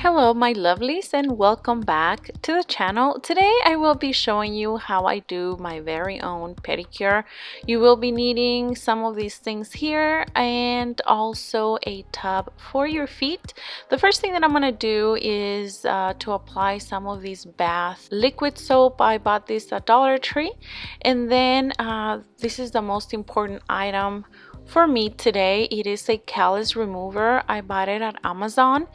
Hello my lovelies and welcome back to the channel. Today I will be showing you how I do my very own pedicure. You will be needing some of these things here and also a tub for your feet. The first thing that I'm going to do is to apply some of these bath liquid soap. I bought this at Dollar Tree, and then this is the most important item for me today. It is a callus remover. I bought it at Amazon,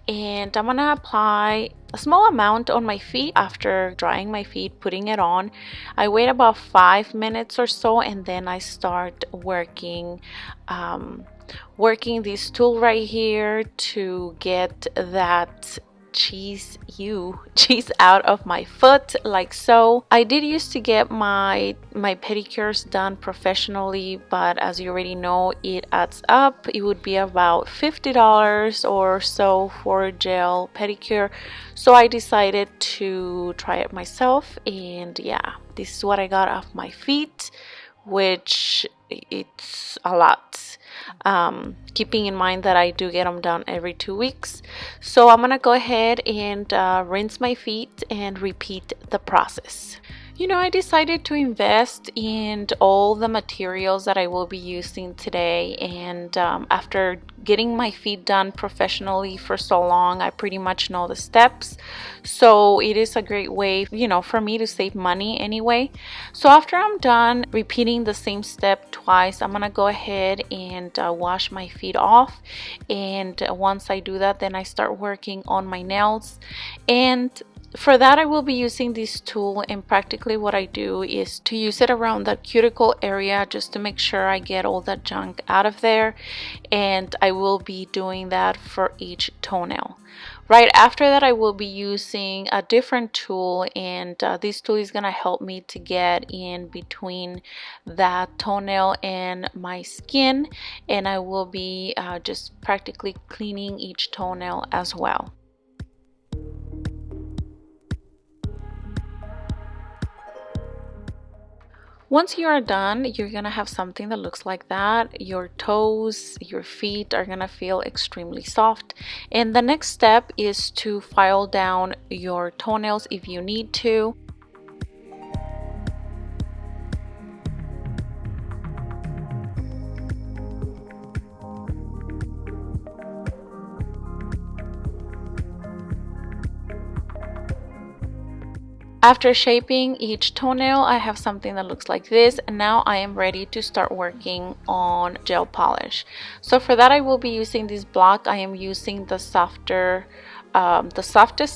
and I'm gonna apply a small amount on my feet. After drying my feet, putting it on, I wait about 5 minutes or so, and then I start working this tool right here to get that cheese out of my foot, like so. I did used to get my pedicures done professionally, but as you already know, it adds up. It would be about $50 or so for a gel pedicure, so I decided to try it myself. And yeah, this is what I got off my feet, which it's a lot, keeping in mind that I do get them done every 2 weeks. So I'm gonna go ahead and rinse my feet and repeat the process. You know, I decided to invest in all the materials that I will be using today, and after getting my feet done professionally for so long, I pretty much know the steps. So it is a great way, you know, for me to save money anyway. So after I'm done repeating the same step twice, I'm gonna go ahead and wash my feet off. And once I do that, then I start working on my nails. And for that, I will be using this tool, and practically what I do is to use it around the cuticle area just to make sure I get all that junk out of there. And I will be doing that for each toenail. Right after that, I will be using a different tool, and this tool is going to help me to get in between that toenail and my skin, and I will be just practically cleaning each toenail as well. Once you are done, you're gonna have something that looks like that. Your toes, your feet are gonna feel extremely soft. And the next step is to file down your toenails if you need to. After shaping each toenail, I have something that looks like this, and now I am ready to start working on gel polish. So for that, I will be using this block. I am using the softest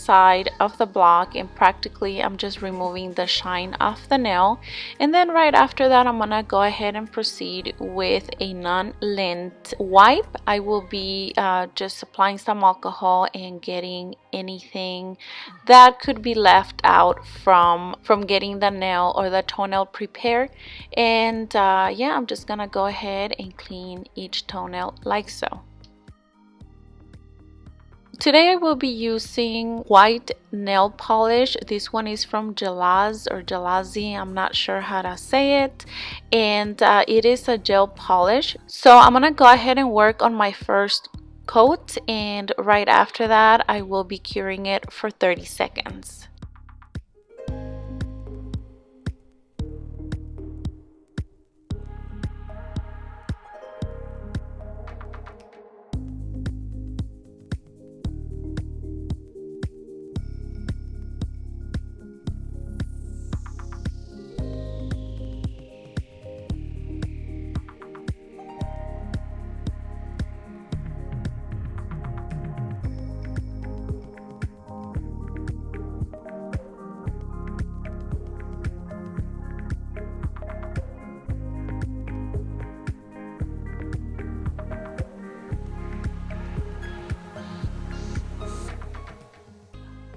side of the block, and practically I'm just removing the shine off the nail. And then right after that, I'm gonna go ahead and proceed with a non-lint wipe. I will be just applying some alcohol and getting anything that could be left out from getting the nail or the toenail prepared. And yeah, I'm just gonna go ahead and clean each toenail like so. Today I will be using white nail polish. This one is from Gelaz or Gelazi, I'm not sure how to say it, and it is a gel polish. So I'm gonna go ahead and work on my first coat, and right after that I will be curing it for 30 seconds.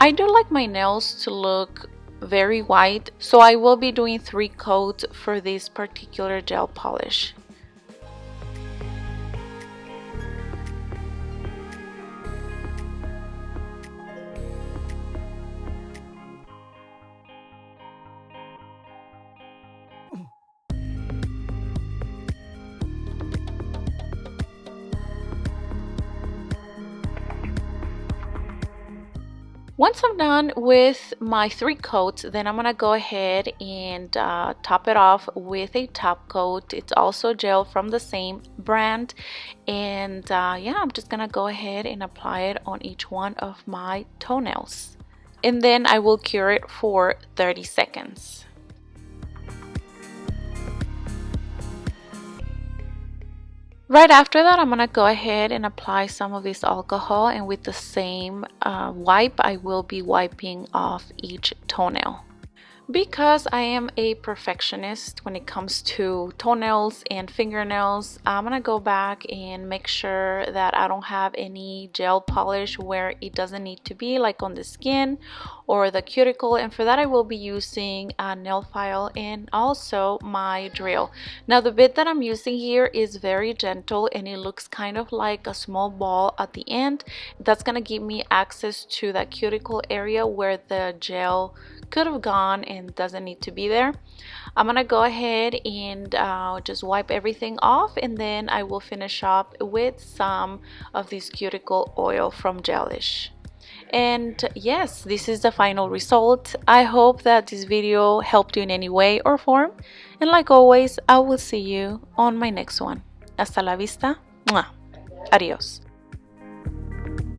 I do like my nails to look very white, so I will be doing 3 coats for this particular gel polish. Once I'm done with my 3 coats, then I'm gonna go ahead and top it off with a top coat. It's also gel from the same brand, and yeah, I'm just gonna go ahead and apply it on each one of my toenails, and then I will cure it for 30 seconds. Right after that, I'm gonna go ahead and apply some of this alcohol, and with the same wipe, I will be wiping off each toenail. Because I am a perfectionist when it comes to toenails and fingernails, I'm gonna go back and make sure that I don't have any gel polish where it doesn't need to be, like on the skin or the cuticle, and for that I will be using a nail file and also my drill. Now the bit that I'm using here is very gentle and it looks kind of like a small ball at the end. That's gonna give me access to that cuticle area where the gel could have gone and doesn't need to be there. I'm gonna go ahead and just wipe everything off, and then I will finish up with some of this cuticle oil from Gelish. And yes, this is the final result. I hope that this video helped you in any way or form, and like always, I will see you on my next one. Hasta la vista. Mwah. Adios.